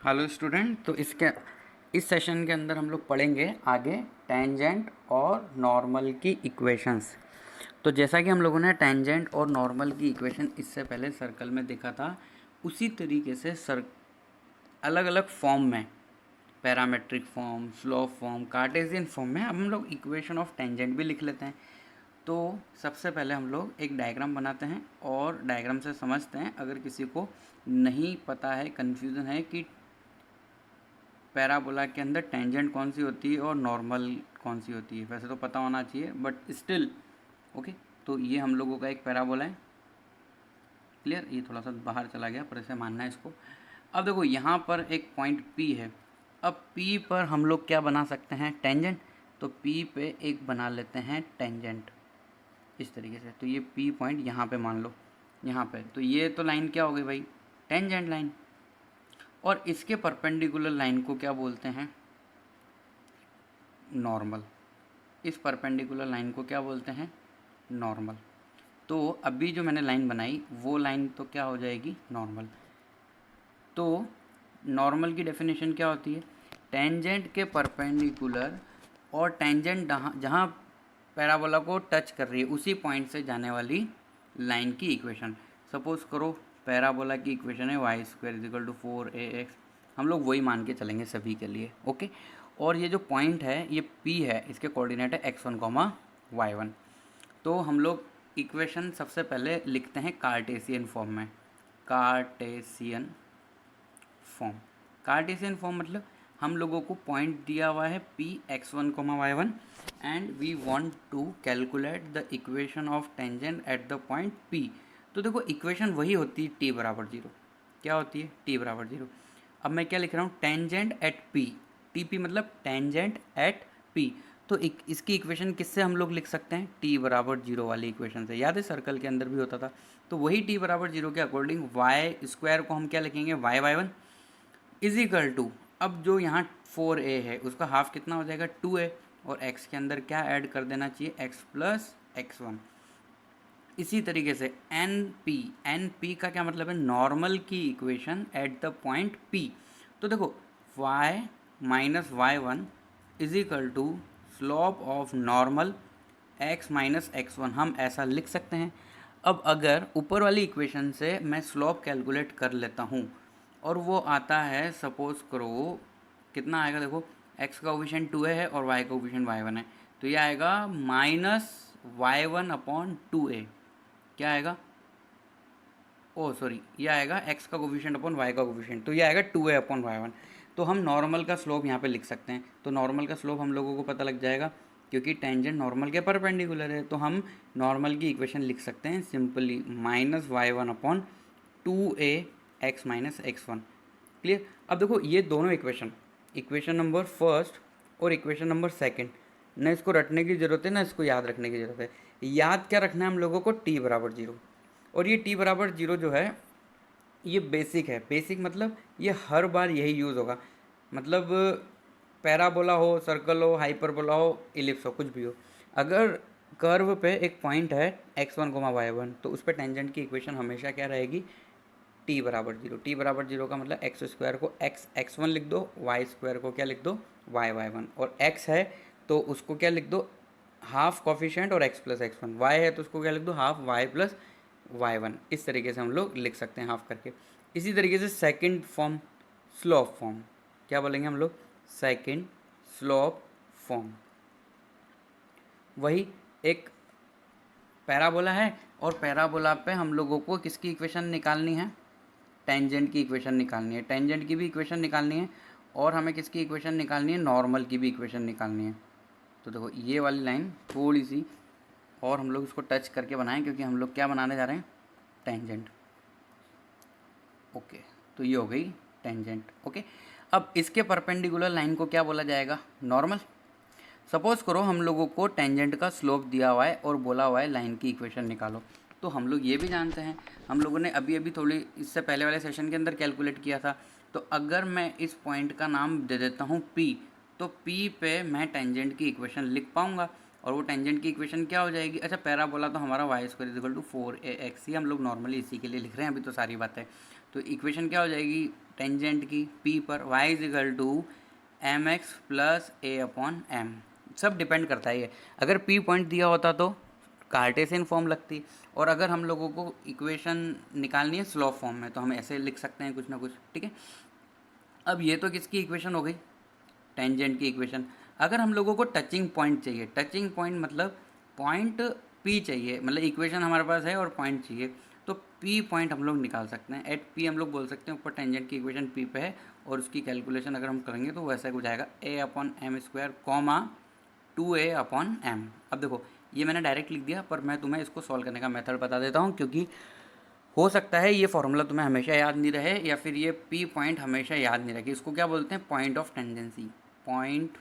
Hello student. तो इस session के अंदर हम लोग पढ़ेंगे आगे टेंजेंट और नॉर्मल की इक्वेशंस। तो जैसा कि हम लोगों ने टेंजेंट और नॉर्मल की इक्वेशन इससे पहले सर्कल में देखा था, उसी तरीके से अलग अलग फॉर्म में, parametric form, slope form, Cartesian form में अब हम लोग इक्वेशन ऑफ टेंजेंट भी लिख लेते हैं। तो सबसे पहले हम लोग एक डायग्राम बनाते हैं और डायग्राम से समझते हैं, अगर किसी को नहीं पता है, कन्फ्यूज़न है कि पैराबोला के अंदर टेंजेंट कौन सी होती है और नॉर्मल कौन सी होती है। वैसे तो पता होना चाहिए बट स्टिल ओके। तो ये हम लोगों का एक पैराबोला है, क्लियर। ये थोड़ा सा बाहर चला गया पर ऐसे मानना है इसको। अब देखो यहाँ पर एक पॉइंट P है। अब P पर हम लोग क्या बना सकते हैं, टेंजेंट। तो P पे एक बना लेते हैं टेंजेंट इस तरीके से। तो ये P पॉइंट यहाँ पे मान लो, यहाँ पे। तो ये तो लाइन क्या हो गई भाई, टेंजेंट लाइन। और इसके परपेंडिकुलर लाइन को क्या बोलते हैं, नॉर्मल। इस परपेंडिकुलर लाइन को क्या बोलते हैं, नॉर्मल। तो अभी जो मैंने लाइन बनाई वो लाइन तो क्या हो जाएगी, नॉर्मल। तो नॉर्मल की डेफिनेशन क्या होती है, टेंजेंट के परपेंडिकुलर और टेंजेंट जहाँ पैराबोला को टच कर रही है उसी पॉइंट से जाने वाली लाइन की इक्वेशन। सपोज करो पैराबोला की इक्वेशन है y²= 4ax। हम लोग वही मान के चलेंगे सभी के लिए, ओके। और ये जो पॉइंट है ये P है, इसके कोऑर्डिनेट है x1, y1। तो हम लोग इक्वेशन सबसे पहले लिखते हैं कार्टेशियन फॉर्म में। कार्टेशियन फॉर्म, कार्टेशियन फॉर्म मतलब हम लोगों को पॉइंट दिया हुआ है P x1, y1 and we want to calculate the equation of tangent at the point P। तो देखो इक्वेशन वही होती है t=0। क्या होती है, t=0। अब मैं क्या लिख रहा हूँ, टेंजेंट एट P। TP मतलब टेंजेंट एट P। तो इसकी इक्वेशन किससे हम लोग लिख सकते हैं, t=0 वाली इक्वेशन से। याद है सर्कल के अंदर भी होता था। तो वही t=0 के अकॉर्डिंग y² को हम क्या लिखेंगे, y/1 इजिकल टू, अब जो यहाँ 4a है उसका हाफ कितना हो जाएगा, 2a। और x के अंदर क्या ऐड कर देना चाहिए, x प्लस x1। इसी तरीके से NP का क्या मतलब है, नॉर्मल की equation at the point P। तो देखो y-y1 is equal to slope of normal x-x1, हम ऐसा लिख सकते हैं। अब अगर ऊपर वाली इक्वेशन से मैं स्लोप कैलकुलेट कर लेता हूँ और वो आता है, सपोज करो कितना आएगा, देखो x का कोफिशिएंट 2a है और y का कोफिशिएंट y1 है। तो ये आएगा -y1/2a। क्या आएगा, ओ सॉरी, ये आएगा x का कोफिशिएंट अपॉन y का कोफिशिएंट। तो ये आएगा 2a/y1। तो हम नॉर्मल का स्लोप यहाँ पे लिख सकते हैं। तो नॉर्मल का स्लोप हम लोगों को पता लग जाएगा क्योंकि टेंजेंट नॉर्मल के परपेंडिकुलर है। तो हम नॉर्मल की इक्वेशन लिख सकते हैं सिंपली -y1/2ax-x1। क्लियर। अब देखो ये दोनों इक्वेशन नंबर फर्स्ट और इक्वेशन नंबर सेकंड, ना इसको रटने की ज़रूरत है ना इसको याद रखने की ज़रूरत है। याद क्या रखना है हम लोगों को, t=0। और ये t=0 जो है ये बेसिक है। बेसिक मतलब ये हर बार यही यूज़ होगा। मतलब पैराबोला हो, सर्कल हो, हाइपरबोला हो, इलिप्स हो, कुछ भी हो, अगर कर्व पे एक पॉइंट है x1, y1 तो उस पर टेंजेंट की इक्वेशन हमेशा क्या रहेगी, t=0। t=0 का मतलब x² को x1 लिख दो, y² को क्या लिख दो, y/1। और x है तो उसको क्या लिख दो, हाफ कॉफिशिएंट और x प्लस x1। y है तो उसको क्या लिख दो, हाफ y प्लस y1। इस तरीके से हम लोग लिख सकते हैं हाफ करके। इसी तरीके से सेकंड फॉर्म, स्लोप फॉर्म, क्या बोलेंगे हम लोग, सेकंड स्लोप फॉर्म। वही एक पैराबोला है और पैराबोला पे हम लोगों को किसकी इक्वेशन निकालनी है, टेंजेंट की इक्वेशन निकालनी है। टेंजेंट की भी इक्वेशन निकालनी है और हमें किसकी इक्वेशन निकालनी है, नॉर्मल की भी इक्वेशन निकालनी है। तो देखो ये वाली लाइन थोड़ी सी और हम लोग इसको टच करके बनाएं क्योंकि हम लोग क्या बनाने जा रहे हैं, टेंजेंट। ओके, तो ये हो गई टेंजेंट, ओके। अब इसके परपेंडिकुलर लाइन को क्या बोला जाएगा, नॉर्मल। सपोज करो हम लोगों को टेंजेंट का स्लोप दिया हुआ है और बोला हुआ है लाइन की इक्वेशन निकालो। तो हम लोग ये भी जानते हैं, हम लोगों ने अभी अभी थोड़ी इससे पहले वाले सेशन के अंदर कैलकुलेट किया था। तो अगर मैं इस पॉइंट का नाम दे देता हूँ P, तो P पे मैं टेंजेंट की इक्वेशन लिख पाऊँगा। और वो टेंजेंट की इक्वेशन क्या हो जाएगी, अच्छा पैराबोला तो हमारा y² = 4ax ही हम लोग नॉर्मली इसी के लिए लिख रहे हैं अभी तो सारी बातें। तो इक्वेशन क्या हो जाएगी टेंजेंट की पी पर, y is equal to m x plus a upon m. सब डिपेंड करता है ये। अगर पी पॉइंट दिया होता तो कार्टेशियन फॉर्म लगती, और अगर हम लोगों को इक्वेशन निकालनी है स्लोप फॉर्म में तो हम ऐसे लिख सकते हैं कुछ ना कुछ, ठीक है। अब ये तो किसकी इक्वेशन हो गई, टेंजेंट की इक्वेशन। अगर हम लोगों को टचिंग पॉइंट चाहिए, टचिंग पॉइंट मतलब पॉइंट पी चाहिए, मतलब इक्वेशन हमारे पास है और पॉइंट चाहिए, तो पी पॉइंट हम लोग निकाल सकते हैं। एट पी हम लोग बोल सकते हैं, ऊपर टेंजेंट की इक्वेशन पी पे है, और उसकी कैलकुलेशन अगर हम करेंगे तो वैसा हो जाएगा A upon M square comma 2a upon M. अब देखो ये मैंने डायरेक्ट लिख दिया, पर मैं तुम्हें इसको सॉल्व करने का मेथड बता देता हूँ, क्योंकि हो सकता है ये फॉर्मूला तुम्हें हमेशा याद नहीं रहे, या फिर ये पी पॉइंट हमेशा याद नहीं रहे। इसको क्या बोलते हैं, point of tangency, point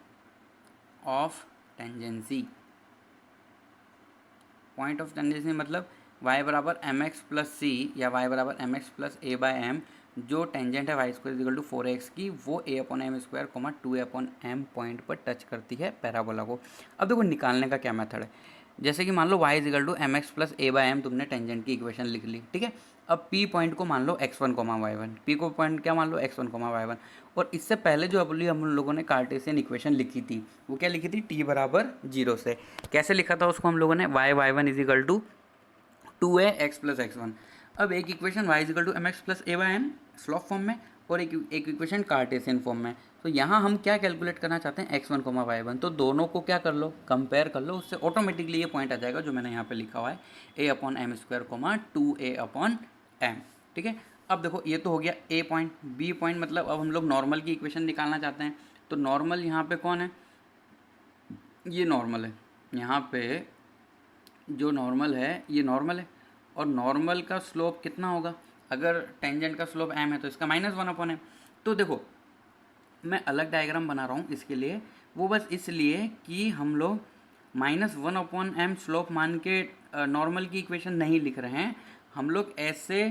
of tangency. Point of tangency मतलब y बराबर एम एक्स प्लस सी या y बराबर m x plus a by m, जो टेंजेंट है y square equal to 4x की, वो a upon M square comma 2a upon m point पर touch करती है पैराबोला को। अब देखो निकालने का क्या मेथड है, जैसे कि मान लो y is equal to m x plus a by m, तुमने टेंजेंट की इक्वेशन लिख ली, ठीक है। अब p पॉइंट को मान लो x1 कोमा y1, p को पॉइंट क्या मान लो x1 कोमा y1, और इससे पहले जो अभी हम लोगों ने कार्टेशियन इक्वेशन लिखी थी वो क्या लिखी थी, t बराबर 0 से। कैसे लिखा था उसको हम लोगों ने, y1 is equal to 2a x plus x1। अब एक equation y equal to m x plus a by m slope form में, और एक इक्वेशन कार्टेशियन फॉर्म में। तो यहाँ हम क्या कैलकुलेट करना चाहते हैं, x1 कोमा y1, तो दोनों को क्या कर लो, कंपेयर कर लो, उससे ऑटोमेटिकली ये पॉइंट आ जाएगा जो मैंने यहाँ पे लिखा हुआ है, a upon M square comma 2a upon m, ठीक है। अब देखो ये तो हो गया a पॉइंट। b पॉइंट मतलब अब हम लोग नॉर्मल की इक्वेशन निकालना चाहते हैं, तो नॉर्मल यहाँ पे कौन है, ये नॉर्मल है, यहाँ पे जो नॉर्मल है ये नॉर्मल है, और नॉर्मल का स्लोप कितना होगा, अगर टेंजेंट का स्लोप m है तो इसका -1 अपॉन एम। तो देखो मैं अलग डायग्राम बना रहा हूँ इसके लिए, वो बस इसलिए कि हम लोग -1 अपॉन एम स्लोप मान के नॉर्मल की इक्वेशन नहीं लिख रहे हैं, हम लोग ऐसे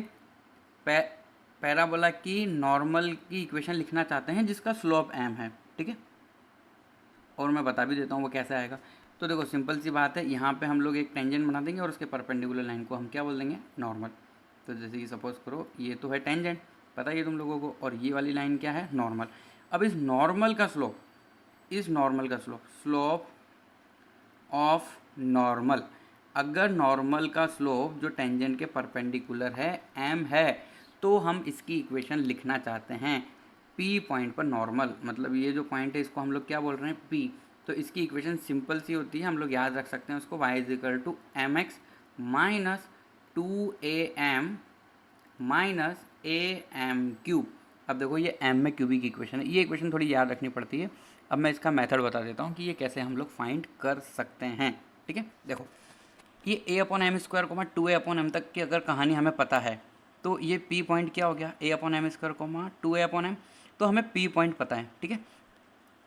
पैराबोला की नॉर्मल की इक्वेशन लिखना चाहते हैं जिसका स्लोप m है, ठीक है। और मैं बता भी देता हूँ वो कैसे आएगा। तो देखो सिंपल सी बात है, यहाँ पे हम लोग एक टेंजेंट बना देंगे और उसके परपेंडिकुलर लाइन को हम क्या बोल देंगे, नॉर्मल। तो जैसे कि सपोज करो ये तो है टेंजेंट, पता ही है तुम लोगों को, और ये वाली लाइन क्या है, नॉर्मल। अब इस नॉर्मल का स्लोप, इस नॉर्मल का स्लोप, स्लोप ऑफ नॉर्मल, अगर नॉर्मल का स्लोप जो टेंजेंट के परपेंडिकुलर है m है, तो हम इसकी इक्वेशन लिखना चाहते हैं p पॉइंट पर नॉर्मल, मतलब ये जो पॉइंट है इसको हम लोग क्या बोल रहे हैं, p। तो इसकी इक्वेशन सिंपल सी होती है, हम लोग याद रख सकते हैं उसको, y is equal to m x minus 2am minus am cube. अब देखो ये m में क्यूबिक इक्वेशन है, ये इक्वेशन थोड़ी याद रखनी पड़ती है। अब मैं इसका मेथड बता देता हूँ कि ये कैसे हम लोग फाइंड कर सकते हैं, ठीक है। देखो ये a upon M square comma 2a upon m तक की अगर कहानी हमें पता है, तो ये p पॉइंट क्या हो गया, a upon M square comma 2a upon m, तो हमें p पॉइंट पता है, ठीक है,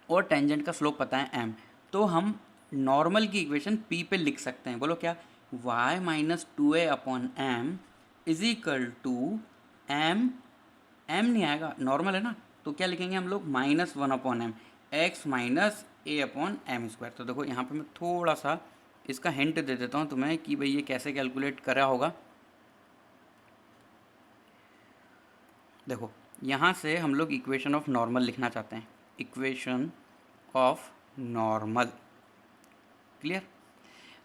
और टेंजेंट का स्लोप पता है m। तो हम नॉर्मल की इक्वेशन p पे लिख सकते हैं, बोलो क्या, y minus 2a upon m is equal to m नहीं आएगा, नॉर्मल है ना, तो क्या लिखेंगे हम लोग, -1 upon m, x minus a upon M square. तो देखो यहाँ पे मैं थोड़ा सा इसका हिंट दे देता हूँ तुम्हें कि भाई ये कैसे कैलकुलेट करा होगा। देखो यहाँ से हम लोग इक्वेशन ऑफ नॉर्मल लिखना चाहते हैं, इक्वेशन ऑफ नॉर्मल, क्लियर।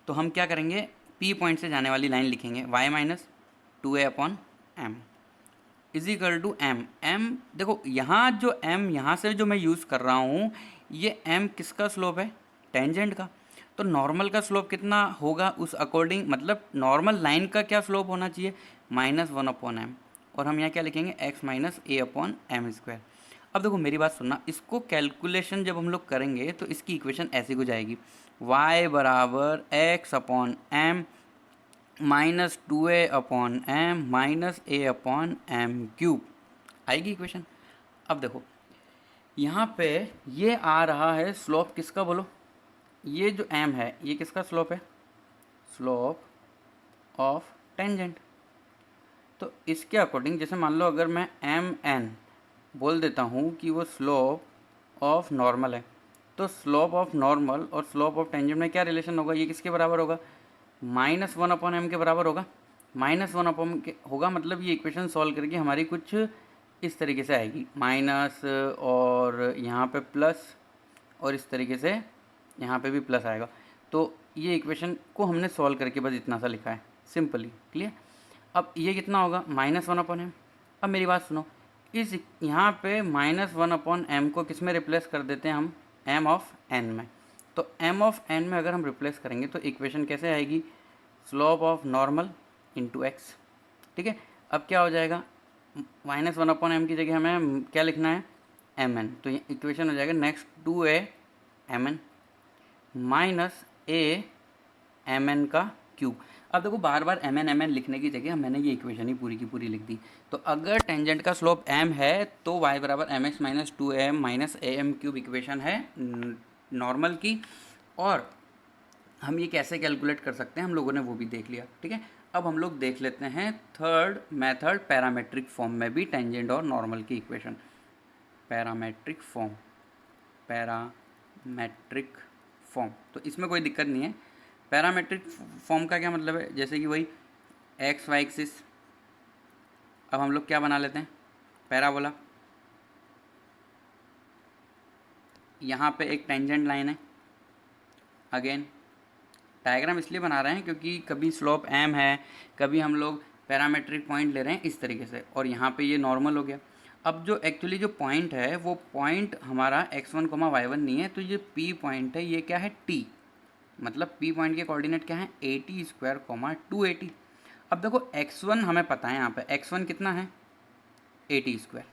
तो हम क्या करेंगे, p पॉइंट से जाने वाली लाइन लिखेंगे, y minus 2a upon m is equal to m। देखो यहाँ जो m यहाँ से जो मैं यूज़ कर रहा हूँ, ये m किसका स्लोप है, टेंजेंट का। तो नॉर्मल का स्लोप कितना होगा उस अकॉर्डिंग, मतलब नॉर्मल लाइन का क्या स्लोप होना चाहिए, -1 अपॉन एम, और हम यहाँ क्या लिखेंगे, x minus a upon M square. अब देखो मेरी बात सुनना, इसको कैलकुलेशन जब हम लोग करेंगे तो इसकी इक्वेशन ऐसी हो जाएगी, y बराबर x upon m minus 2a upon m minus a upon m cube आएगी इक्वेशन। अब देखो यहाँ पे ये आ रहा है स्लोप किसका, बोलो, ये जो m है ये किसका स्लोप है, स्लोप ऑफ टेंजेंट। तो इसके अकॉर्डिंग जैसे मान लो अगर मैं mn बोल देता हूँ कि वो स्लोप ऑफ नॉर्मल है, तो स्लोप ऑफ नॉर्मल और स्लोप ऑफ टेंजेंट में क्या रिलेशन होगा, ये किसके बराबर होगा, -1 अपॉन एम के बराबर होगा। -1 अपॉन होगा, मतलब ये इक्वेशन सॉल्व करके हमारी कुछ इस तरीके से आएगी, माइनस और यहाँ पे प्लस और इस तरीके से यहाँ पे भी प्लस आएगा। तो ये इक्वेशन को हमने सॉल्व करके बस इतना सा लिखा है, सिंपली, क्लियर। अब ये कितना होगा, -1 अपॉन एम। अब मेरी बात सुनो, इस यहाँ पे -1 अपॉन एम को किस में रिप्लेस कर देते हैं हम, एम ऑफ एन में। तो एम ऑफ एन में अगर हम रिप्लेस करेंगे तो इक्वेशन कैसे आएगी, slope of normal into x, ठीक है। अब क्या हो जाएगा, -1 अपॉन एम की जगह हमें क्या लिखना है, एम एन। तो ये इक्वेशन हो जाएगा next 2a m n minus a m n का क्यूब। अब देखो बार बार एम एन लिखने की जगह मैंने ये इक्वेशन ही पूरी की पूरी लिख दी। तो अगर टेंजेंट का स्लोप m है तो y बराबर m x minus 2am minus a m cube equation है नॉर्मल की। और हम ये कैसे कैलकुलेट कर सकते हैं हम लोगों ने वो भी देख लिया, ठीक है। अब हम लोग देख लेते हैं थर्ड मेथड, पैरामेट्रिक फॉर्म में भी टेंजेंट और नॉर्मल की इक्वेशन। पैरामेट्रिक फॉर्म तो इसमें कोई दिक्कत नहीं है। पैरामेट्रिक फॉर्म का क्या मतलब है, जैसे कि वही एक्स वाई एक्सिस। अब हम लोग क्या बना लेते हैं, पैराबोला। यहाँ पे एक टेंजेंट लाइन है, अगेन डायग्राम इसलिए बना रहे हैं क्योंकि कभी स्लोप m है, कभी हम लोग पैरामेट्रिक पॉइंट ले रहे हैं इस तरीके से, और यहाँ पे ये नॉर्मल हो गया। अब जो एक्चुअली जो पॉइंट है वो पॉइंट हमारा x1, y1 नहीं है, तो ये p पॉइंट है, ये क्या है t, मतलब p पॉइंट के कोऑर्डिनेट क्या है, 80² 280। अब देखो x1 हमें पता है, यहाँ पे x1 कितना है 80²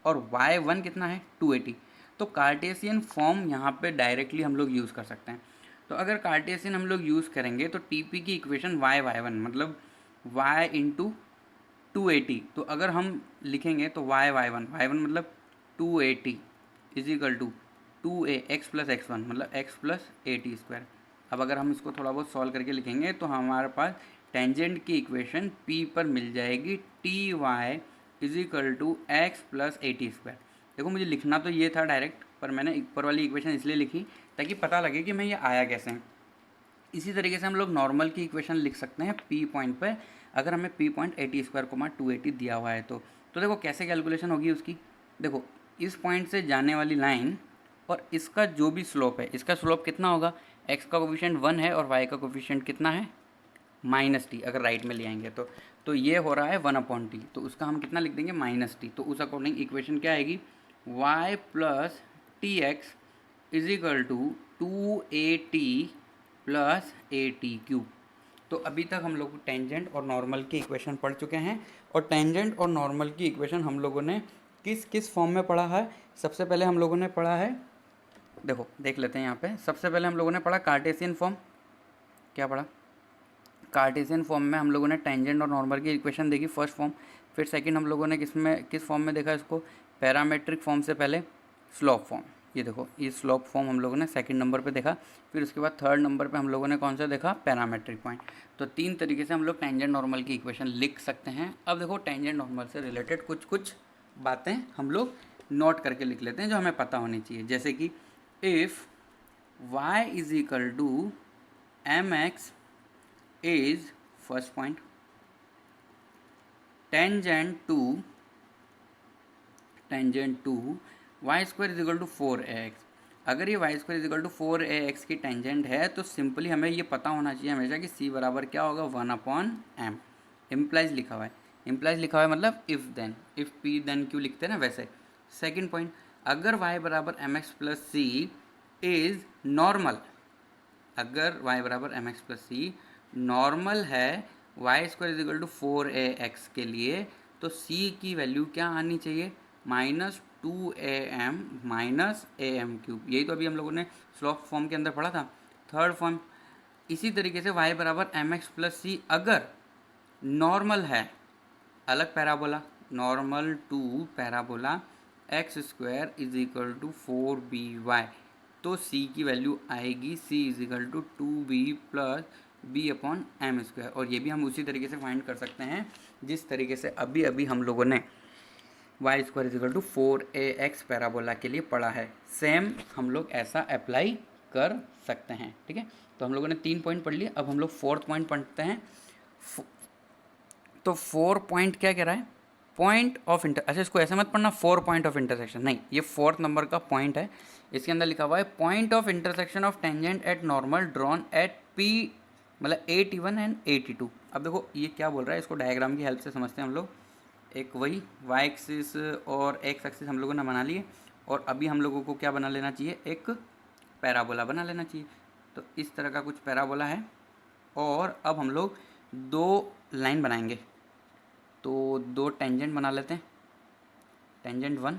और y1 कितना है 280। तो कार्टेशियन फॉर्म यहाँ पे डायरेक्टली हम लोग यूज़ कर सकते हैं। तो अगर कार्टेशियन हम लोग यूज़ करेंगे तो टीपी की इक्वेशन y1 मतलब y इंटू 280। तो अगर हम लिखेंगे तो y1 मतलब 280 is equal to 2a x plus x1 मतलब x प्लस 80²। अब अगर हम इसको थोड़ा बहुत सॉल्व करके लिखेंगे तो हमारे पास टेंजेंट की इक्वेशन p पर मिल जाएगी ty is equal to x plus 80²। देखो मुझे लिखना तो ये था डायरेक्ट, पर मैंने ऊपर वाली इक्वेशन इसलिए लिखी ताकि पता लगे कि मैं ये आया कैसे। इसी तरीके से हम लोग नॉर्मल की इक्वेशन लिख सकते हैं p पॉइंट पर, अगर हमें p पॉइंट 80² 280 दिया हुआ है तो देखो कैसे कैलकुलेशन होगी उसकी। देखो इस पॉइंट से जाने वाली लाइन और इसका जो भी स्लोप है, इसका स्लोप कितना होगा, x का कोफिशिएंट 1 है और y का कोफिशिएंट कितना है -t, अगर राइट में ले आएंगे तो ये हो रहा है 1/t, तो उसका हम कितना लिख देंगे -t। तो उस अकॉर्डिंग इक्वेशन क्या आएगी, y plus t x is equal to 2at plus AT³। तो अभी तक हम लोग टेंजेंट और नॉर्मल की इक्वेशन पढ़ चुके हैं। और टेंजेंट और नॉर्मल की इक्वेशन हम लोगों ने किस किस फॉर्म में पढ़ा है, सबसे पहले हम लोगों ने पढ़ा है, देखो देख लेते हैं यहाँ पे। सबसे पहले हम लोगों ने पढ़ा कार्टेशियन फॉर्म, क्या पढ़ा, कार्टेशियन फॉर्म में हम लोगों ने टेंजेंट और नॉर्मल की इक्वेशन देखी, फर्स्ट फॉर्म। फिर सेकंड हम लोगों ने किस फॉर्म में देखा इसको, पैरामेट्रिक फॉर्म से पहले स्लोप फॉर्म। ये देखो ये स्लोप फॉर्म हम लोगों ने सेकंड नंबर पे देखा। फिर उसके बाद थर्ड नंबर पे हम लोगों ने कौन सा देखा, पैरामेट्रिक पॉइंट। तो 3 तरीके से हम लोग टेंजेंट नॉर्मल की इक्वेशन लिख सकते हैं। अब देखो टेंजेंट नॉर्मल से रिलेटेड कुछ कुछ बातें हम लोग नोट करके लिख लेते हैं जो हमें पता होनी चाहिए। जैसे कि if y is equal to m x is first point, tangent to y square is equal to 4ax। अगर ये y square is equal to 4ax की टेंजेंट है तो सिंपली हमें ये पता होना चाहिए हमेशा कि c बराबर क्या होगा 1/m। इम्प्लाइज लिखा हुआ है, इम्प्लाइज लिखा हुआ है मतलब if then, if p then क्यों लिखते हैं ना वैसे। सेकंड पॉइंट, अगर y बराबर m x plus c is normal, अगर y बराबर m x plus c normal है y square is equal to 4ax के लिए, तो c की वैल्यू क्या आनी चाहिए, -2am माइनस am³। यही तो अभी हम लोगों ने स्लोप फॉर्म के अंदर पढ़ा था, थर्ड फॉर्म। इसी तरीके से y बराबर एम एक्स प्लस सी अगर नॉर्मल है, अलग parabola, normal to parabola x² is equal to 4by, तो c की वैल्यू आएगी c is equal to 2b plus b/m²। और ये भी हम उसी तरीके से फाइंड कर सकते हैं जिस तरीके से अभी अभी हम लोगों ने y square is equal to 4ax parabola के लिए पढ़ा है। सेम हम लोग ऐसा अप्लाई कर सकते हैं, ठीक है। तो हम लोगों ने 3 पॉइंट पढ़ लिए। अब हम लोग 4th पॉइंट पढ़ते हैं। तो 4 पॉइंट क्या कह रहा है, पॉइंट ऑफ इंटर, अच्छा इसको ऐसे मत पढ़ना 4 पॉइंट ऑफ इंटरसेक्शन, नहीं, ये 4th नंबर का पॉइंट है, इसके अंदर लिखा हुआ है point of intersection of tangent eight normal drawn eight P, मतलब AT1 एंड AT2। अब देखो ये क्या बोल रहा है, इसको डायग्राम की हेल्प से समझते हैं हम लोग। एक वही वाई एक्सिस और एक्स एक्सिस हम लोगों ने बना लिए, और अभी हम लोगों को क्या बना लेना चाहिए, एक पैराबोला बना लेना चाहिए। तो इस तरह का कुछ पैराबोला है, और अब हम लोग 2 लाइन बनाएंगे। तो 2 टेंजेंट बना लेते हैं, टेंजेंट 1,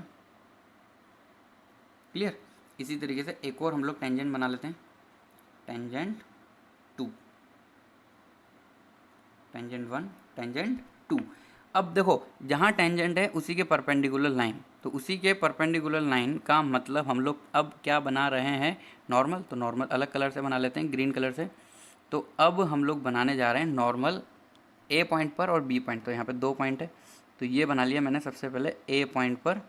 क्लियर। इसी तरीके से एक और हम लोग टेंजेंट बना लेते हैं, टेंजेंट 2, टेंजेंट 1, टेंजेंट 2। अब देखो जहाँ टेंजेंट है उसी के परपेंडिकुलर लाइन, तो उसी के परपेंडिकुलर लाइन का मतलब हम लोग अब क्या बना रहे हैं, नॉर्मल। तो नॉर्मल अलग कलर से बना लेते हैं, ग्रीन कलर से। तो अब हम लोग बनाने जा रहे हैं नॉर्मल A पॉइंट पर और B पॉइंट, तो यहाँ पे 2 पॉइंट है, तो ये बना लिया मैंने सबसे पहले A पॉइंट पर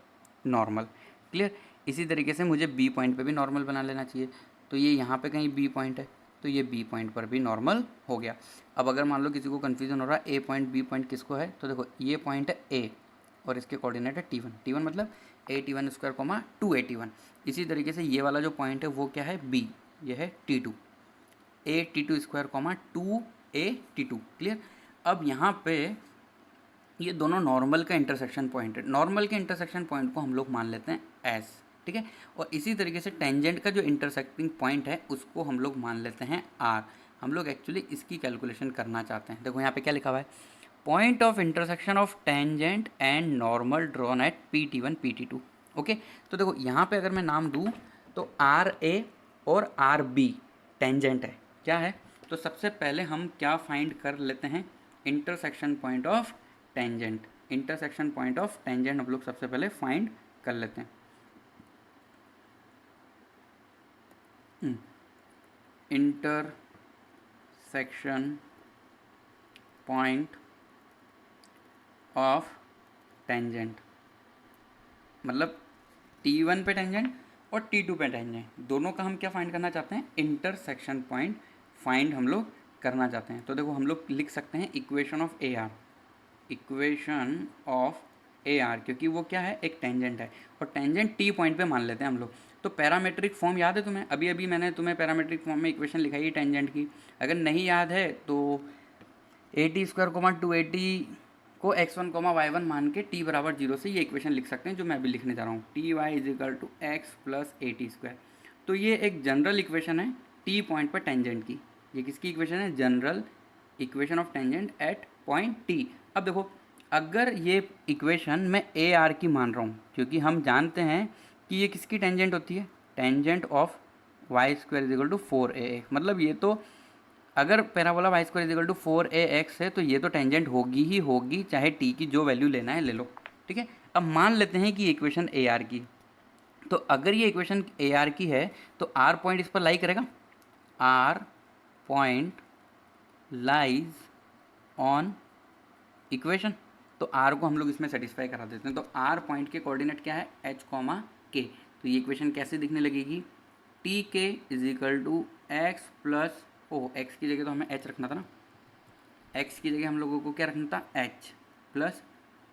नॉर्मल, क्लियर। इसी तरीके से मुझे B पॉइंट पे भी नॉर्मल बना लेना चाहिए, तो ये यहाँ पे कहीं B पॉइंट है, तो ये B पॉइंट पर भी नॉर्मल हो गया। अब अगर मान लो किसी को कन्फ्यूजन हो रहा है A पॉइंट B पॉइंट किसको है, तो देखो ये पॉइंट है A और इसके कोऑर्डिनेट है T1, T1 मतलब AT1 स्क्वायर कोमा 2AT1। इसी तरीके से ये वाला जो पॉइंट है वो क्या है, B, ये है T2, AT2 square coma 2AT2, clear. अब यहाँ पे ये दोनों नॉर्मल का इंटरसेक्शन पॉइंट है, नॉर्मल के इंटरसेक्शन पॉइंट को हम लोग मान लेते हैं एस, ठीक है। और इसी तरीके से टेंजेंट का जो इंटरसेक्टिंग पॉइंट है उसको हम लोग मान लेते हैं आर। हम लोग एक्चुअली इसकी कैलकुलेशन करना चाहते हैं। देखो यहाँ पे क्या लिखा हुआ है, point of intersection of tangent and normal drawn eight PT1 PT2, okay. तो देखो यहाँ पे अगर मैं नाम दूँ तो RA और RB टेंजेंट है, क्या है। तो सबसे पहले हम क्या फाइंड कर लेते हैं, intersection point of tangent, intersection point of tangent हम लोग सबसे पहले फाइंड कर लेते हैं। इंटरसेक्शन पॉइंट ऑफ टेंजेंट मतलब T1 पे टेंजेंट और T2 पे टेंजेंट, दोनों का हम क्या फाइंड करना चाहते हैं, इंटरसेक्शन पॉइंट फाइंड हम लोग करना चाहते हैं। तो देखो हम लोग लिख सकते हैं equation of AR, equation of AR, क्योंकि वो क्या है, एक टेंजेंट है, और टेंजेंट T पॉइंट पे मान लेते हैं हम लोग। तो पैरामेट्रिक फॉर्म याद है तुम्हें, अभी अभी मैंने तुम्हें पैरामेट्रिक फॉर्म में इक्वेशन लिखाई है टेंजेंट की, अगर नहीं याद है तो AT स्क्वायर कोमा 2AT को x1 कोमा y1 मान के t बराबर 0 से ये इक्वेशन लिख सकते हैं जो मैं अभी लिखने जा रहा हूँ, TY is equal to x plus AT square. तो ये एक जनरल इक्वेशन है T पॉइंट पर टेंजेंट की। ये किसकी इक्वेशन है, general equation of tangent at point T। अब देखो अगर ये इक्वेशन मैं AR की मान रहा हूँ, क्योंकि हम जानते हैं कि ये किसकी टेंजेंट होती है, tangent of y square is equal to 4AX, मतलब ये तो अगर parabola y square is equal to 4AX है तो ये तो टेंजेंट होगी ही होगी, चाहे T की जो वैल्यू लेना है ले लो, ठीक है। अब मान लेते हैं कि इक्वेशन AR की, तो अगर ये इक्वेशन AR की है तो R पॉइंट इस पर लाई करेगा, R point lies on equation, तो R को हम लोग इसमें सेटिस्फाई करा देते हैं। तो R पॉइंट के कोऑर्डिनेट क्या है, H कॉमा K। तो ये इक्वेशन कैसे दिखने लगेगी, TK is equal to x plus x की जगह तो हमें H रखना था ना, x की जगह हम लोगों को क्या रखना था, H प्लस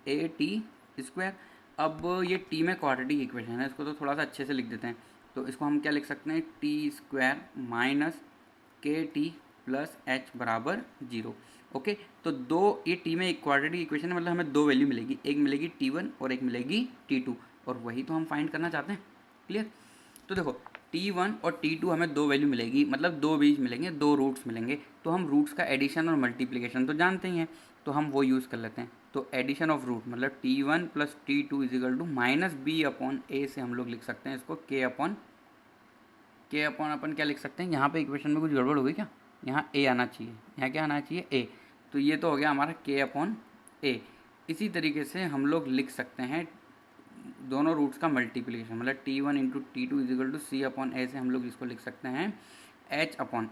AT स्क्वायर। अब ये T में क्वाड्रेटिक इक्वेशन है, इसको तो थोड़ा सा अच्छे से लिख देते हैं। तो इसको हम क्या लिख सकते हैं, T square minus KT plus H बराबर 0, ओके। तो ये T में एक क्वाड्रेटिक इक्वेशन है, मतलब हमें 2 वैल्यू मिलेगी, एक मिलेगी T1 और एक मिलेगी T2, और वही तो हम फाइंड करना चाहते हैं, क्लियर। तो देखो T1 और T2 हमें 2 वैल्यू मिलेगी, मतलब 2 बीज मिलेंगे, 2 रूट्स मिलेंगे। तो हम रूट्स का एडिशन और मल्टीप्लिकेशन तो जानते ही हैं, तो हम वो यूज़ कर लेते हैं। तो एडिशन ऑफ रूट मतलब T1 plus T2 is equal to minus B upon A से हम लोग लिख सकते हैं इसको K अपॉन अपन क्या लिख सकते हैं, यहाँ पे इक्वेशन में कुछ गड़बड़ हो गई क्या, यहाँ A आना चाहिए, यहाँ क्या आना चाहिए A, तो ये तो हो गया हमारा K अपॉन A। इसी तरीके से हम लोग लिख सकते हैं दोनों रूट्स का मल्टीप्लिकेशन, मतलब T1 into T2 is equal to C upon A से हम लोग इसको लिख सकते हैं H अपॉन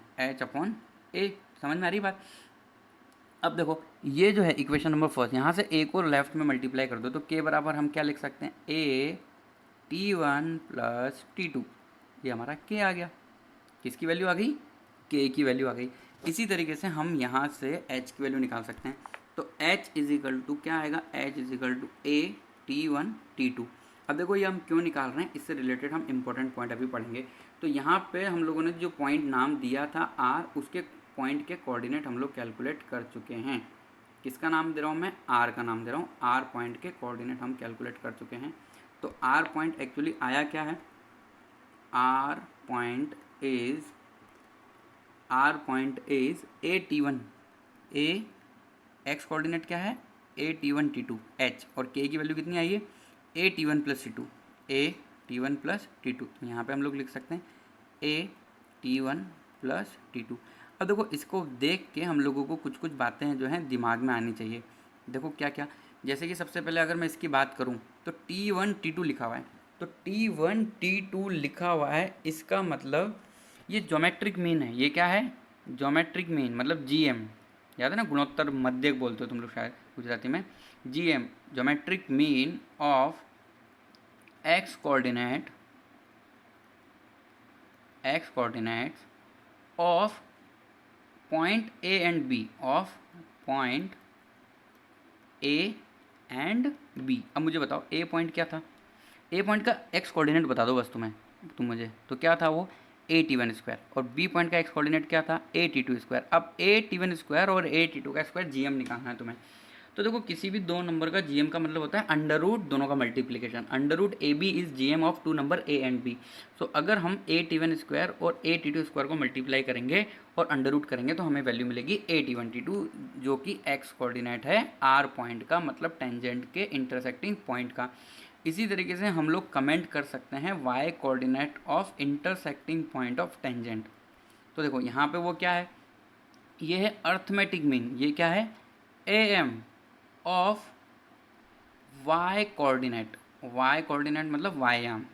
A। समझ में आ रही बात। अब देखो ये जो है इक्वेशन नंबर फर्स्ट, यहाँ से A को लेफ्ट में मल्टीप्लाई कर दो तो K बराबर हम क्या लिख सकते हैं, A T1 प्लस T2, ये हमारा K आ गया। किसकी वैल्यू आ गई, K की वैल्यू आ गई। इसी तरीके से हम यहाँ से H की वैल्यू निकाल सकते हैं। तो h इज इक्वल टू क्या आएगा, h is equal to a T1 T2। अब देखो ये हम क्यों निकाल रहे हैं, इससे रिलेटेड हम इंपॉर्टेंट पॉइंट अभी पढ़ेंगे। तो यहाँ पे हम लोगों ने जो पॉइंट नाम दिया था r, उसके पॉइंट के कोऑर्डिनेट हम लोग कैलकुलेट कर चुके हैं। किसका नाम दे रहा हूँ मैं, r का नाम दे रहा हूँ। r पॉइंट के कोऑर्डिनेट हम कैलकुलेट कर चुके हैं। तो r पॉइंट एक्चुअली आया क्या है, r point is a T1, a x coordinate क्या है a T1 T2 h, और k की वैल्यू कितनी आई है a T1 plus T2, a T1 plus T2। यहाँ पे हम लोग लिख सकते हैं a T1 प्लस T2। अब देखो इसको देख के हम लोगों को कुछ कुछ बातें जो हैं दिमाग में आनी चाहिए। देखो क्या क्या, जैसे कि सबसे पहले अगर मैं इसकी बात करूँ तो T1 T2 लिखा हुआ है, तो T1 T2 लिखा हुआ है, इसका मतलब ये ज्योमेट्रिक मीन है। ये क्या है, ज्योमेट्रिक मीन मतलब GM, याद है ना, गुणोत्तर मध्यक बोलते हो तुम लोग शायद गुजराती में। GM geometric mean of x coordinate of point A and B, of point A and B। अब मुझे बताओ A पॉइंट क्या था, A पॉइंट का x कोऑर्डिनेट बता दो बस तुम मुझे, तो क्या था वो a T1 स्क्वायर, और B पॉइंट का x कोऑर्डिनेट क्या था a T2 स्क्वायर। अब a T1 स्क्वायर और a T2 का स्क्वायर GM निकालना है तुम्हें। तो देखो किसी भी दो नंबर का GM का मतलब होता है अंडर रूट दोनों का multiplication. Under root AB is GM of two number A and B। So अगर हम a T1 स्क्वायर और a T2 स्क्वायर को मल्टीप्लाई करेंगे और अंडर रूट करेंगे तो हमें वैल्यू मिलेगी a T1 T2, जो कि x कोऑर्डिनेट है r पॉइंट का, मतलब टेंजेंट के इंटरसेक्टिंग पॉइंट का। इसी तरीके से हम लोग कमेंट कर सकते हैं y coordinate of intersecting point of tangent. तो देखो यहाँ पे वो क्या है, ये है अर्थमेटिक मीन, ये क्या है AM of y coordinate. y coordinate मतलब वायाम,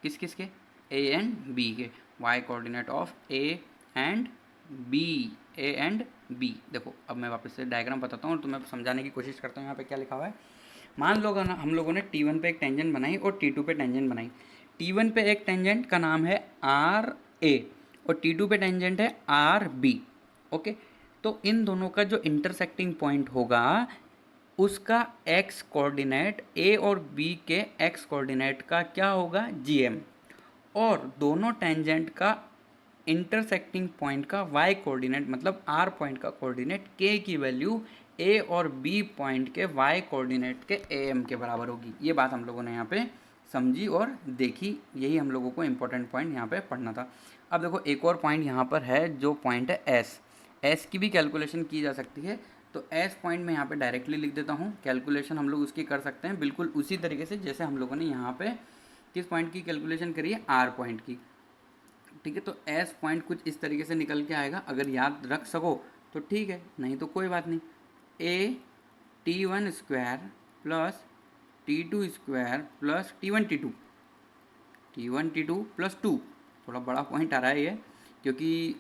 किस किस के, a एंड b के, y coordinate of a and b। देखो अब मैं वापस से डायग्राम बताता हूँ और तुम्हें समझाने की कोशिश करता हूँ यहाँ पे क्या लिखा हुआ है। मान लो हम लोगों ने T1 पे एक टेंजेंट बनाई और T2 पे टेंजेंट बनाई। T1 पे एक टेंजेंट का नाम है RA और T2 पे टेंजेंट है RB। ओके, तो इन दोनों का जो इंटरसेक्टिंग पॉइंट होगा उसका x कोऑर्डिनेट A और B के x कोऑर्डिनेट का क्या होगा GM, और दोनों टेंजेंट का इंटरसेक्टिंग पॉइंट का y कोऑर्डिनेट मतलब r पॉइंट का कोऑर्डिनेट k की वैल्यू a और b पॉइंट के y कोऑर्डिनेट के am के बराबर होगी। ये बात हम लोगों ने यहाँ पे समझी और देखी, यही हम लोगों को इंपॉर्टेंट पॉइंट यहाँ पे पढ़ना था। अब देखो एक और पॉइंट यहाँ पर है जो पॉइंट है s की भी कैलकुलेशन की जा सकती है। तो s पॉइंट में यहाँ पे डायरेक्टली लिख देता हूँ, कैलकुलेशन हम लोग उसकी कर सकते हैं बिल्कुल उसी तरीके से जैसे हम लोगों ने यहाँ पे किस पॉइंट की कैलकुलेशन करी है, r पॉइंट की। ठीक है, तो S पॉइंट कुछ इस तरीके से निकल के आएगा, अगर याद रख सको तो ठीक है, नहीं तो कोई बात नहीं। a T1 square plus T2 square plus T1 T2 plus 2। थोड़ा बड़ा पॉइंट आ रहा है ये, क्योंकि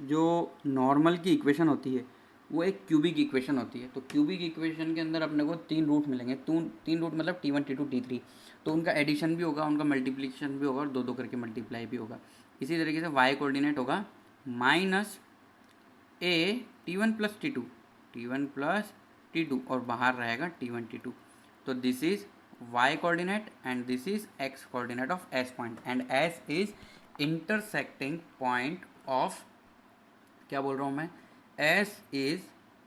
जो नॉर्मल की इक्वेशन होती है वो एक क्यूबिक इक्वेशन होती है। तो क्यूबिक इक्वेशन के अंदर अपने को 3 रूट मिलेंगे, 3 रूट मतलब T1 T2 T3। तो उनका एडिशन भी होगा, उनका मल्टीप्लिकेशन भी होगा और 2 करके मल्टीप्लाई भी होगा। इसी तरीके से y कोऑर्डिनेट होगा minus a T1 plus T2 और बाहर रहेगा T1 T2। तो this is y coordinate and this is x coordinate of s point, and s is intersecting point of, क्या बोल रहा हूँ मैं, S is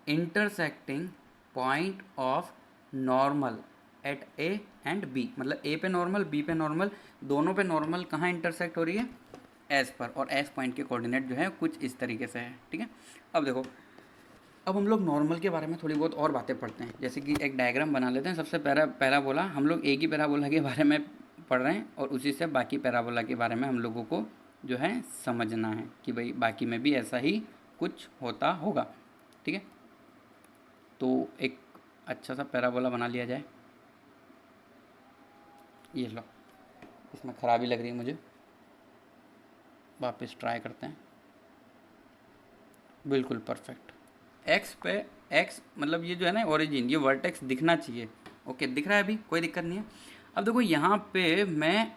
intersecting point of normal eight A and B। मतलब A पे normal, B पे normal, दोनों पे नॉर्मल कहाँ इंटरसेक्ट हो रही है, S पर, और S पॉइंट के कोऑर्डिनेट जो है कुछ इस तरीके से है। ठीक है, अब देखो अब हम लोग नॉर्मल के बारे में थोड़ी बहुत और बातें पढ़ते हैं। जैसे कि एक डायग्राम बना लेते हैं। सबसे पैराबोला, हम लोग एक ही पैराबोला के बारे में पढ़ रहे हैं और उसी से बाकी पैराबोला के बारे में हम लोगों को जो है समझना है कि भाई बाकी में भी ऐसा ही कुछ होता होगा। ठीक है, तो एक अच्छा सा पैराबोला बना लिया जाए। ये लो, इसमें ख़राबी लग रही है मुझे, वापस ट्राई करते हैं। बिल्कुल परफेक्ट। एक्स पे एक्स मतलब ये जो है ना ओरिजिन, ये वर्टेक्स दिखना चाहिए। ओके, दिख रहा है अभी, कोई दिक्कत नहीं है। अब देखो यहाँ पे मैं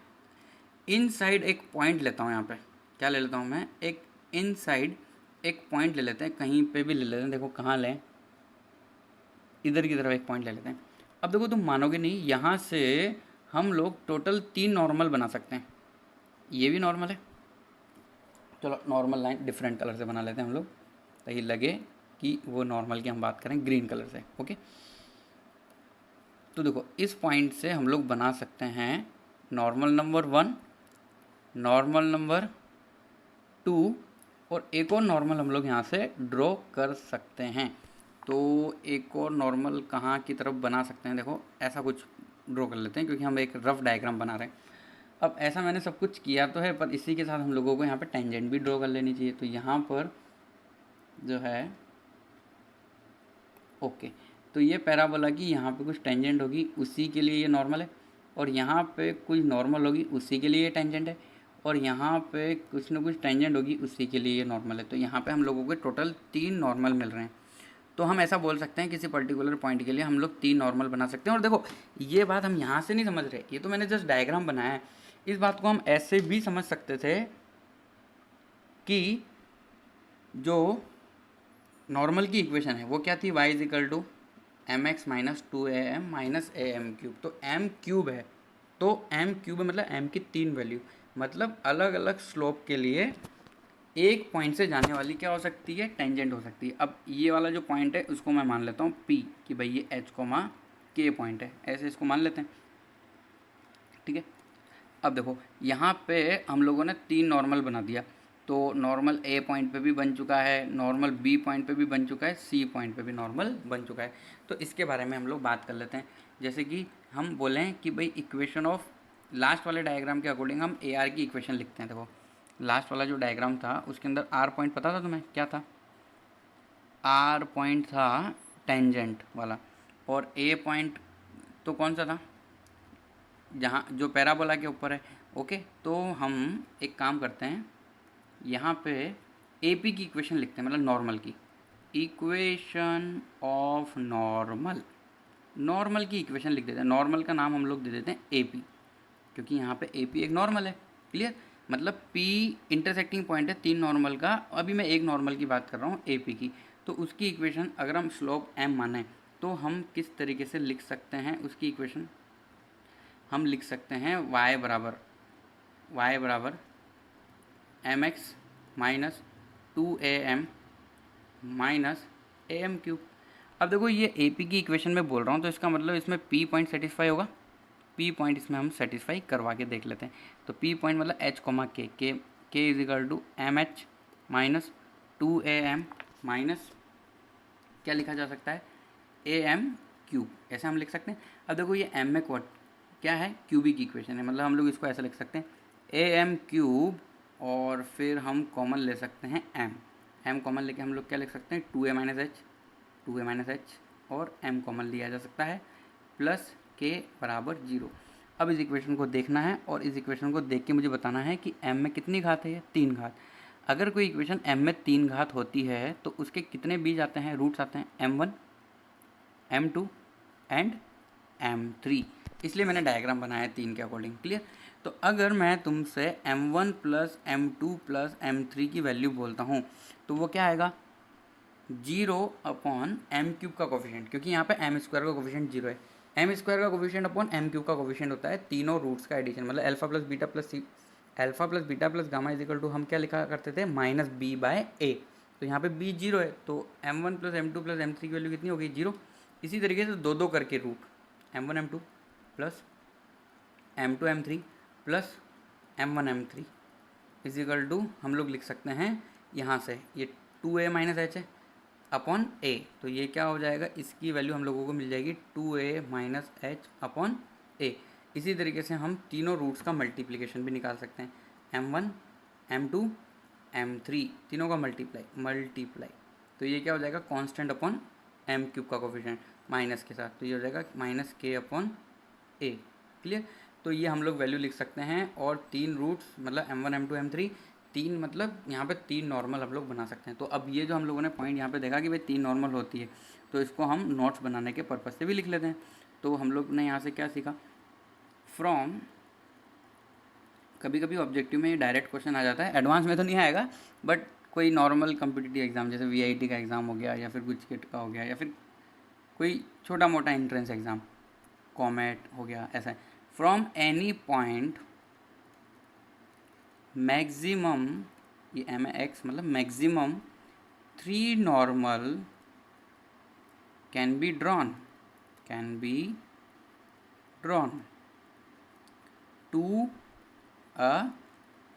इनसाइड एक पॉइंट लेता हूँ। यहाँ पे क्या ले लेता हूँ मैं, एक इनसाइड एक पॉइंट ले लेते हैं, कहीं पे भी ले लेते हैं। देखो कहाँ लें, इधर की तरफ एक पॉइंट ले लेते हैं। अब देखो तुम मानोगे नहीं, यहाँ से हम लोग टोटल 3 नॉर्मल बना सकते हैं। ये भी नॉर्मल है, चलो नॉर्मल लाइन डिफरेंट कलर से बना लेते हैं हम लोग, ताकि लगे कि वो नॉर्मल की हम बात करें ग्रीन कलर से। ओके, तो देखो इस पॉइंट से हम लोग बना सकते हैं नॉर्मल नंबर 1, नॉर्मल नंबर 2 और एक और नॉर्मल हम लोग यहाँ से ड्रॉ कर सकते हैं। तो एक और नॉर्मल कहाँ की तरफ बना सकते हैं, देखो ऐसा कुछ ड्रॉ कर लेते हैं, क्योंकि हम एक रफ डायग्राम बना रहे हैं। अब ऐसा मैंने सब कुछ किया तो है, पर इसी के साथ हम लोगों को यहाँ पे टेंजेंट भी ड्रॉ कर लेनी चाहिए। तो यहाँ पर जो है ओके, तो ये पैराबोला की यहाँ पे कुछ टेंजेंट होगी, उसी के लिए ये नॉर्मल है, और यहाँ पे कुछ नॉर्मल होगी, उसी के लिए ये टेंजेंट है, और यहाँ पे कुछ ना कुछ टेंजेंट होगी, उसी के लिए ये नॉर्मल है। तो यहाँ पे हम लोगों को टोटल 3 नॉर्मल मिल रहे हैं। तो हम ऐसा बोल सकते हैं किसी पर्टिकुलर पॉइंट के लिए हम लोग 3 नॉर्मल बना सकते हैं। और देखो ये बात हम यहाँ से नहीं समझ रहे, ये तो मैंने जस्ट डायग्राम बनाया है। इस बात को हम ऐसे भी समझ सकते थे कि जो नॉर्मल की इक्वेशन है वो क्या थी, y is equal to m x minus 2am minus a m cube. तो m क्यूब है, तो m क्यूब है मतलब m की 3 वैल्यू, मतलब अलग अलग स्लोप के लिए एक पॉइंट से जाने वाली क्या हो सकती है, टेंजेंट हो सकती है। अब ये वाला जो पॉइंट है उसको मैं मान लेता हूँ P, कि भाई ये h, k पॉइंट है, ऐसे इसको मान लेते हैं। ठीक है, अब देखो यहाँ पे हम लोगों ने 3 नॉर्मल बना दिया, तो नॉर्मल ए पॉइंट पे भी बन चुका है, नॉर्मल बी पॉइंट पे भी बन चुका है, सी पॉइंट पे भी नॉर्मल बन चुका है। तो इसके बारे में हम लोग बात कर लेते हैं। जैसे कि हम बोलें कि भाई इक्वेशन ऑफ लास्ट वाले डायग्राम के अकॉर्डिंग हम ए आर की इक्वेशन लिखते हैं। देखो लास्ट वाला जो डायग्राम था उसके अंदर आर पॉइंट पता था तुम्हें क्या था, आर पॉइंट था टेंजेंट वाला, और ए पॉइंट तो कौन सा था, जहाँ जो पैराबोला के ऊपर है। ओके, तो हम एक काम करते हैं, यहाँ पे ए पी की इक्वेशन लिखते हैं, मतलब नॉर्मल की इक्वेशन ऑफ नॉर्मल, नॉर्मल की इक्वेशन लिख देते हैं। नॉर्मल का नाम हम लोग दे देते हैं ए पी, क्योंकि यहाँ पे ए पी एक नॉर्मल है। क्लियर, मतलब पी इंटरसेक्टिंग पॉइंट है 3 नॉर्मल का। अभी मैं एक नॉर्मल की बात कर रहा हूँ ए पी की। तो उसकी इक्वेशन अगर हम स्लोप एम माने तो हम किस तरीके से लिख सकते हैं उसकी इक्वेशन, हम लिख सकते हैं y बराबर m x minus 2am minus a m cube. अब देखो ये ए पी की इक्वेशन में बोल रहा हूँ, तो इसका मतलब इसमें p पॉइंट सेटिस्फाई होगा, p पॉइंट इसमें हम सेटिस्फाई करवा के देख लेते हैं। तो p पॉइंट मतलब h comma k is equal to m h minus 2am minus क्या लिखा जा सकता है, ए एम क्यूब, ऐसे हम लिख सकते हैं। अब देखो ये m में क्या है, क्यूबिक इक्वेशन है, मतलब हम लोग इसको ऐसा लिख सकते हैं ए एम क्यूब, और फिर हम कॉमन ले सकते हैं m कॉमन लेके हम लोग क्या लिख सकते हैं 2a माइनस h, और m कॉमन लिया जा सकता है प्लस k बराबर 0। अब इस इक्वेशन को देखना है, और इस इक्वेशन को देख के मुझे बताना है कि m में कितनी घात है, 3 घात। अगर कोई इक्वेशन m में 3 घात होती है तो उसके कितने बीज आते हैं, रूट्स आते हैं m1, m2 एंड m3, इसलिए मैंने डायग्राम बनाया है 3 के अकॉर्डिंग। क्लियर, तो अगर मैं तुमसे m1 plus m2 plus m3 की वैल्यू बोलता हूँ तो वो क्या आएगा, 0 अपॉन एम क्यूब का कोफिशिएंट, क्योंकि यहाँ पे एम स्क्वायर का कोफिशिएंट 0 है। एम स्क्वायर का कोफिशिएंट अपॉन एम क्यूब का कोफिशिएंट होता है तीनों रूट्स का एडिशन, मतलब alpha plus beta plus gamma is equal to हम क्या लिखा करते थे, माइनस बी बाय ए। तो यहाँ पे बी 0 है, तो m1 plus m2 plus m3 की वैल्यू कितनी होगी, 0। इसी तरीके से दो करके root m1 m2 plus m2 m3 plus m1 m3 is equal to हम लोग लिख सकते हैं यहाँ से ये 2a माइनस एच है अपॉन ए, तो ये क्या हो जाएगा, इसकी वैल्यू हम लोगों को मिल जाएगी 2a माइनस एच अपॉन ए। इसी तरीके से हम तीनों रूट्स का मल्टीप्लिकेशन भी निकाल सकते हैं, m1 m2 m3 तीनों का मल्टीप्लाई, तो ये क्या हो जाएगा, कांस्टेंट अपॉन एम क्यूब का कोफिशिएंट माइनस के साथ, तो ये हो जाएगा माइनस के अपॉन ए। क्लियर, तो ये हम लोग वैल्यू लिख सकते हैं, और 3 रूट्स मतलब m1 m2 m3 3 मतलब यहाँ पे 3 नॉर्मल हम लोग बना सकते हैं। तो अब ये जो हम लोगों ने पॉइंट यहाँ पे देखा कि भाई 3 नॉर्मल होती है, तो इसको हम नोट्स बनाने के पर्पज़ से भी लिख लेते हैं। तो हम लोग ने यहाँ से क्या सीखा, फ्रॉम, कभी कभी ऑब्जेक्टिव में डायरेक्ट क्वेश्चन आ जाता है, एडवांस में तो नहीं आएगा, बट कोई नॉर्मल कम्पिटिटिव एग्जाम जैसे VIT का एग्ज़ाम हो गया, या फिर कुछ किट का हो गया, या फिर कोई छोटा मोटा एंट्रेंस एग्ज़ाम, कॉमेट हो गया, ऐसा। फ्रॉम एनी पॉइंट मैक्सिमम, ये एम एक्स मतलब maximum 3 normal can be drawn to a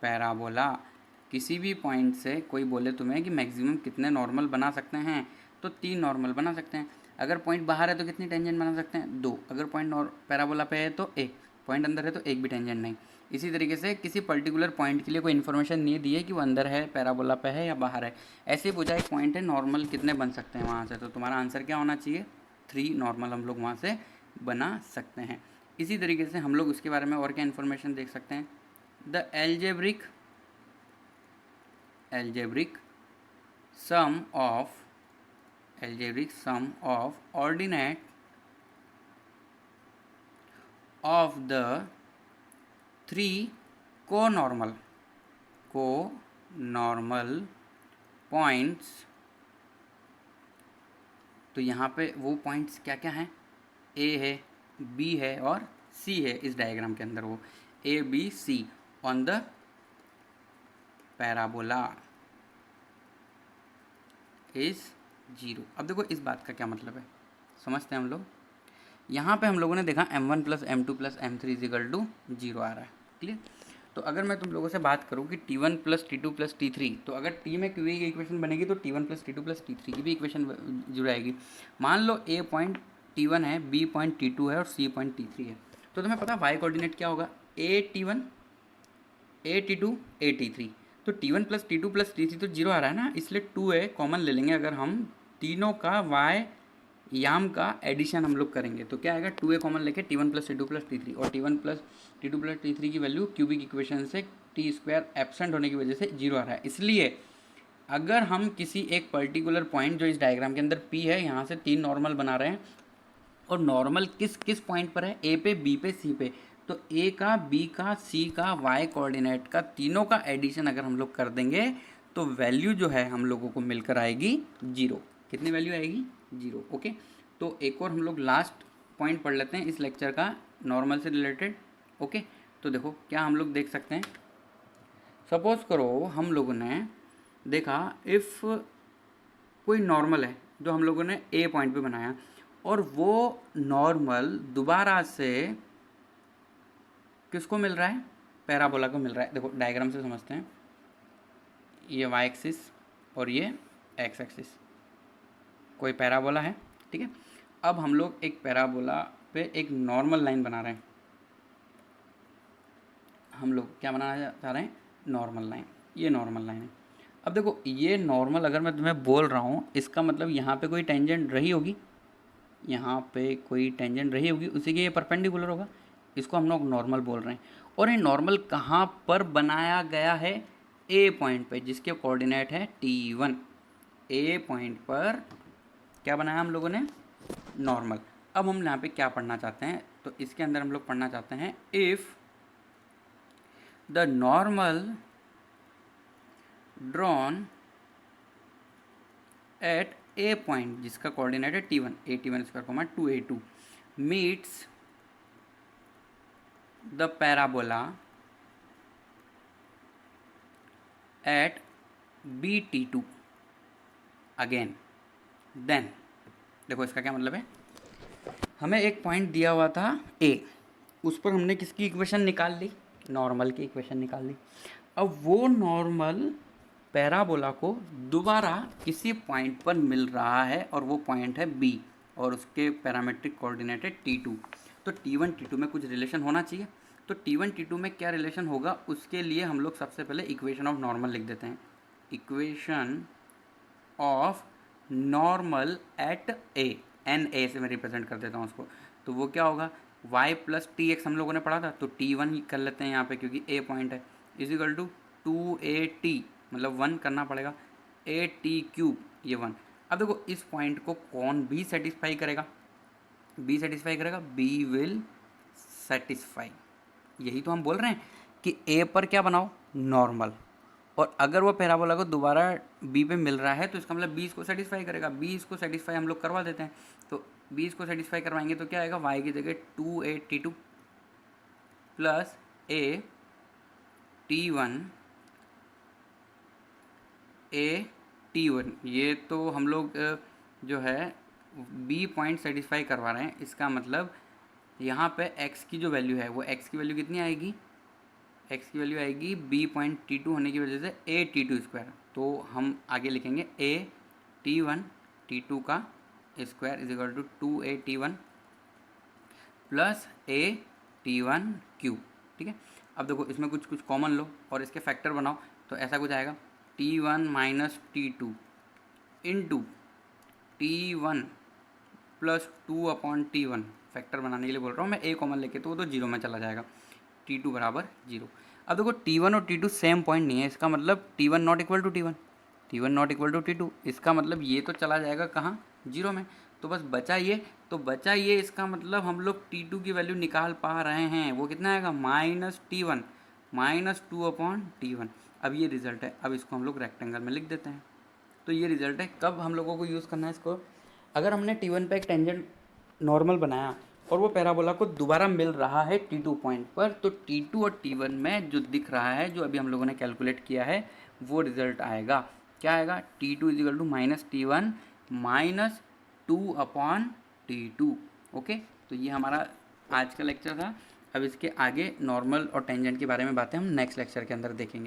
parabola. किसी भी पॉइंट से कोई बोले तुम्हें कि मैक्सिमम कितने नॉर्मल बना सकते हैं, तो 3 नॉर्मल बना सकते हैं। अगर पॉइंट बाहर है तो कितनी टेंजेंट बना सकते हैं, 2। अगर पॉइंट पैराबोला पे है तो 1, पॉइंट अंदर है तो 1 भी टेंजेंट नहीं। इसी तरीके से किसी पर्टिकुलर पॉइंट के लिए कोई इन्फॉर्मेशन नहीं दी है कि वो अंदर है, पैराबोला पे है या बाहर है, ऐसे ही पूछा एक पॉइंट है नॉर्मल कितने बन सकते हैं वहाँ से, तो तुम्हारा आंसर क्या होना चाहिए, 3 नॉर्मल हम लोग वहाँ से बना सकते हैं। इसी तरीके से हम लोग उसके बारे में और क्या इन्फॉर्मेशन देख सकते हैं। The algebraic sum of ordinate of the 3 co-normal points। तो यहाँ पे वो पॉइंट्स क्या क्या हैं, ए है, बी है और सी है। इस डायग्राम के अंदर वो a b c on the parabola is 0। अब देखो इस बात का क्या मतलब है, समझते हैं हम लोग। यहाँ पे हम लोगों ने देखा m1 plus m2 plus m3 is equal to 0 आ रहा है, क्लियर। तो अगर मैं तुम लोगों से बात करूँ कि t1 plus t2 plus t3, तो अगर t में q की इक्वेशन बनेगी तो t1 plus t2 plus t3 की भी इक्वेशन जुड़ाएगी। मान लो a पॉइंट t1 है, b पॉइंट t2 है और c पॉइंट t3 है, तो तुम्हें पता y कोऑर्डिनेट क्या होगा, a t1 a t2 a t3। तो t1 plus t2 plus t3 तो 0 आ रहा है ना, इसलिए 2a कॉमन ले लेंगे। अगर हम तीनों का y याम का एडिशन हम लोग करेंगे तो क्या आएगा, 2a कॉमन लेके t1 plus t2 plus t3, और t1 plus t2 plus t3 की वैल्यू क्यूबिक इक्वेशन से t स्क्वायर एब्सेंट होने की वजह से 0 आ रहा है। इसलिए अगर हम किसी एक पर्टिकुलर पॉइंट जो इस डायग्राम के अंदर p है, यहाँ से 3 नॉर्मल बना रहे हैं, और नॉर्मल किस किस पॉइंट पर है, a पे b पे c पे, तो a का b का c का y कोऑर्डिनेट का तीनों का एडिशन अगर हम लोग कर देंगे तो वैल्यू जो है हम लोगों को मिलकर आएगी 0। कितनी वैल्यू आएगी, 0। ओके, तो एक और हम लोग लास्ट पॉइंट पढ़ लेते हैं इस लेक्चर का, नॉर्मल से रिलेटेड। ओके, तो देखो क्या हम लोग देख सकते हैं। सपोज करो हम लोगों ने देखा इफ़ कोई नॉर्मल है जो हम लोगों ने ए पॉइंट पे बनाया, और वो नॉर्मल दोबारा से किसको मिल रहा है, पैराबोला को मिल रहा है। देखो डायग्राम से समझते हैं, ये वाई एक्सिस और ये एक्स एक्सिस, कोई पैराबोला है, ठीक है। अब हम लोग एक पैराबोला पे एक नॉर्मल लाइन बना रहे हैं, हम लोग क्या बनाना चाह रहे हैं, नॉर्मल लाइन। ये नॉर्मल लाइन है। अब देखो ये नॉर्मल अगर मैं तुम्हें बोल रहा हूँ, इसका मतलब यहाँ पे कोई टेंजेंट रही होगी, यहाँ पे कोई टेंजेंट रही होगी, उसी के ये परपेंडिकुलर होगा, इसको हम लोग नॉर्मल बोल रहे हैं। और ये नॉर्मल कहाँ पर बनाया गया है, ए पॉइंट पे, जिसके कोऑर्डिनेट है t1। ए पॉइंट पर क्या बनाया हम लोगों ने, नॉर्मल। अब हम यहाँ पे क्या पढ़ना चाहते हैं, तो इसके अंदर हम लोग पढ़ना चाहते हैं if the normal drawn at a point जिसका कोऑर्डिनेट है t1, a1 square comma 2a2 meets the parabola at bt2 again, then. देखो इसका क्या मतलब है, हमें एक पॉइंट दिया हुआ था a, उस पर हमने किसकी इक्वेशन निकाल ली, नॉर्मल की इक्वेशन निकाल ली। अब वो नॉर्मल पैराबोला को दोबारा किसी पॉइंट पर मिल रहा है, और वो पॉइंट है b, और उसके पैरामेट्रिक कोऑर्डिनेट है t2। तो t1 t2 में कुछ रिलेशन होना चाहिए। तो t1 t2 में क्या रिलेशन होगा, उसके लिए हम लोग सबसे पहले इक्वेशन ऑफ नॉर्मल लिख देते हैं। Equation of normal at a, n a से मैं रिप्रेजेंट कर देता हूँ उसको। तो वो क्या होगा, y प्लस टी एक्स हम लोगों ने पढ़ा था, तो t1 ही कर लेते हैं यहाँ पे क्योंकि a पॉइंट है, इजिकल टू 2at, मतलब 1 करना पड़ेगा, a t³ ये 1। अब देखो इस पॉइंट को कौन भी सेटिस्फाई करेगा, b सेटिस्फाई करेगा, b विल सेटिस्फाई। यही तो हम बोल रहे हैं कि a पर क्या बनाओ, नॉर्मल, और अगर वो पैराबोला को दोबारा b पे मिल रहा है तो इसका मतलब b इसको सेटिस्फाई करेगा, b इसको सेटिस्फाई हम लोग करवा देते हैं। तो बी इसको सेटिस्फाई करवाएंगे तो क्या आएगा, वाई की जगह 2a/t2 प्लस a/t1 a/t1। ये तो हम लोग जो है बी पॉइंट सेटिस्फाई करवा रहे हैं, इसका मतलब यहाँ पे x की जो वैल्यू है वो x की वैल्यू कितनी आएगी, x की वैल्यू आएगी b पॉइंट t2 होने की वजह से a/t2²। तो हम आगे लिखेंगे a/t1 t2 का square is equal to 2a/t1 plus a/t1 cube. ठीक है, अब देखो इसमें कुछ कुछ कॉमन लो और इसके फैक्टर बनाओ, तो ऐसा कुछ आएगा t1 minus t2 into t1 plus 2/t1। Factor बनाने के लिए बोल रहा हूँ मैं, a कॉमन लेके, तो वो तो जीरो में चला जाएगा, t2 बराबर जीरो। अब देखो t1 और t2 सेम पॉइंट नहीं है, इसका मतलब t1 not equal to t1, t1 not equal to t2, इसका मतलब ये तो चला जाएगा कहाँ, जीरो में। तो बस बचा ये, तो बचा ये, इसका मतलब हम लोग t2 की वैल्यू निकाल पा रहे हैं, वो कितना आएगा -t1 माइनस 2/t1। अब ये रिजल्ट है, अब इसको हम लोग रेक्टेंगल में लिख देते हैं। तो ये रिजल्ट है, कब हम लोगों को यूज़ करना है इसको, अगर हमने t1 पे एक टेंजेंट नॉर्मल बनाया और वो पैराबोला को दोबारा मिल रहा है t2 पॉइंट पर, तो t2 और t1 में जो दिख रहा है, जो अभी हम लोगों ने कैलकुलेट किया है, वो रिजल्ट आएगा। क्या आएगा, t2 is equal to -t1 minus 2/t2। Okay, तो ये हमारा आज का लेक्चर था। अब इसके आगे नॉर्मल और टेंजेंट के बारे में बातें हम नेक्स्ट लेक्चर के अंदर देखेंगे।